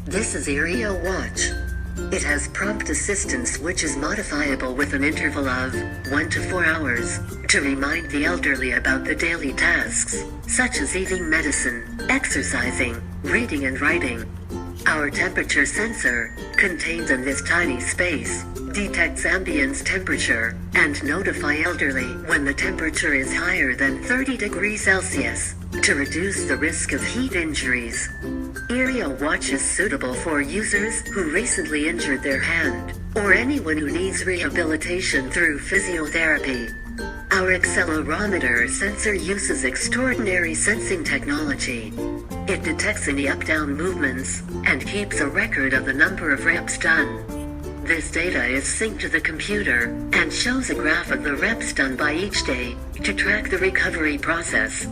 This is Iryōwatch. It has prompt assistance which is modifiable with an interval of 1 to 4 hours to remind the elderly about the daily tasks, such as eating medicine, exercising, reading and writing. Our temperature sensor, contained in this tiny space, detects ambient temperature and notify elderly when the temperature is higher than 30 degrees Celsius to reduce the risk of heat injuries. Iryōwatch is suitable for users who recently injured their hand or anyone who needs rehabilitation through physiotherapy. Our accelerometer sensor uses extraordinary sensing technology. It detects any up-down movements and keeps a record of the number of reps done. This data is synced to the computer and shows a graph of the reps done by each day to track the recovery process.